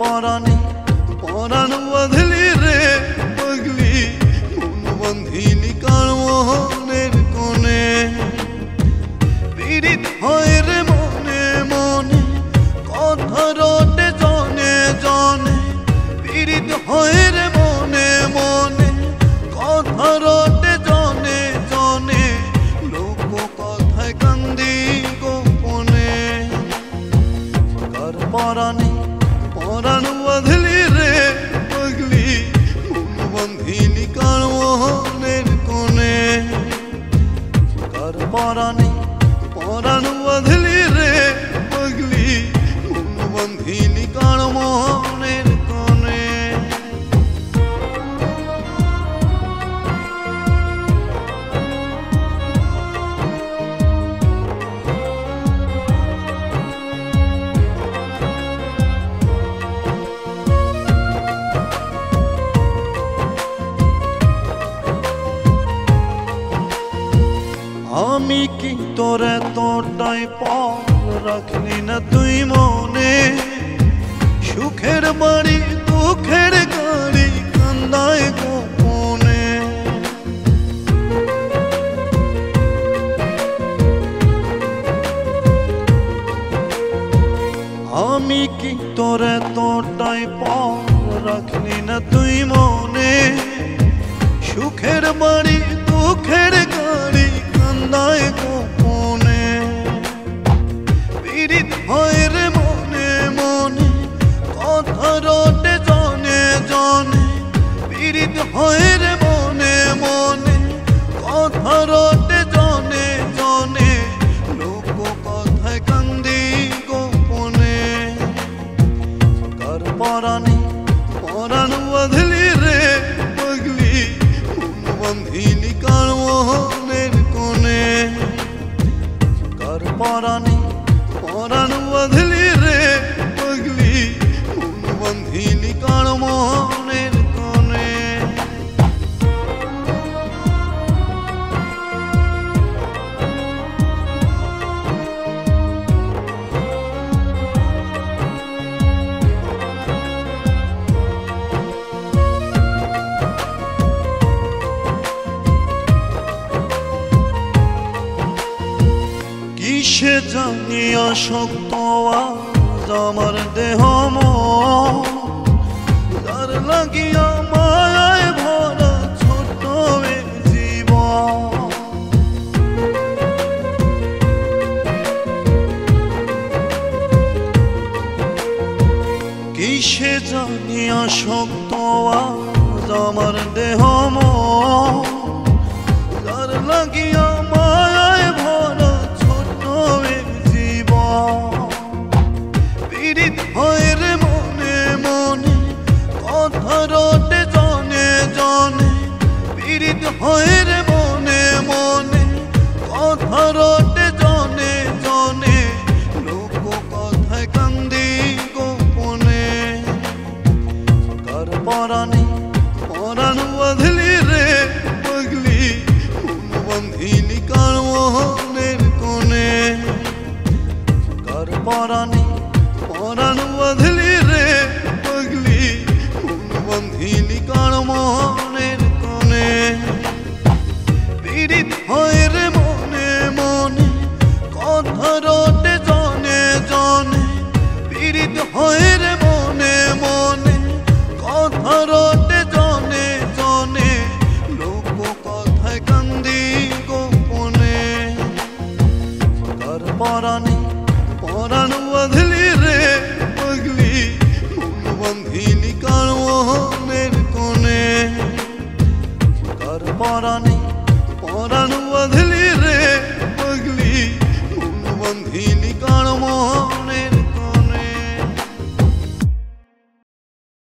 পরাণে পরাণ বাঁধলি রে পাগলি মন বাঁধিলি কার মোহনের কোণে পীড়িত হয় রে মনে মনে কথা রটে জনে জনে পীড়িত হয় রে মনে মনে কথা রটে জনে জনে লোক কথায় কান্দি গোপনে কার পরাণে পরাণ বাঁধলি রে পাগলি মন বাঁধিলি কার মোহনের কোণে কার পরাণে পরাণ বাঁধলি রে পাগলি মন বাঁধিলি কার মোহনের কোণে আমি কি তোর এতটাই পর রাখলি না তুই মনে সুখের বাড়ি দুঃখের গাড়ি কান্দায় গোপনে আমি কি তোর এতটাই পর রাখলি না তুই মনে সুখের বাড়ি দুঃখের গাড়ি কান্দায় গোপনে পীড়িত হয় রে মনে মনে কথা রটে জনে জনে পীড়িত হয় রে মনে মনে কথা রটে জনে জনে লোক কথায় কান্দি গোপনে কার পরাণে পরাণ বাঁধলি রে পাগলি মন বাঁধিলি কার মোহনের কোণে কার পরাণে পরাণ বাঁধলি রে পাগলি মন বাঁধিলি কার মোহনের কোণে কিসে জানি আসক্ত আজ আমার দেহ মন যার লাগিয়া মায়ায় ভরা ছোট এ জীবন কিসে জানি আসক্ত আজ আমার দেহ মন যার লাগিয়া মায়ায় ভরা পীড়িত হয় রে মনে মনে কথা রটে জনে জনে পীড়িত হয় রে মনে মনে কথা রটে জনে জনে লোক কথায় কান্দি গোপনে কার পরাণে পরাণ বাঁধলি রে পাগলি মন বাঁধিলি কার মোহনের কোণে কার পরাণে পরাণ বাঁধলি রে পাগলি মন বাঁধিলি কার মোহনের কোণে পীড়িত হয় রে মনে মনে কথা রটে জনে জনে পীড়িত হয় রে মনে মনে কথা রটে জনে জনে লোক কথায় কান্দি গোপনে কার পরাণে পরাণ বাঁধলি রে পাগলি মন বাঁধিলি কার মোহনের কোণে কার পরাণে পরাণ বাঁধলি রে পাগলি মন বাঁধিলি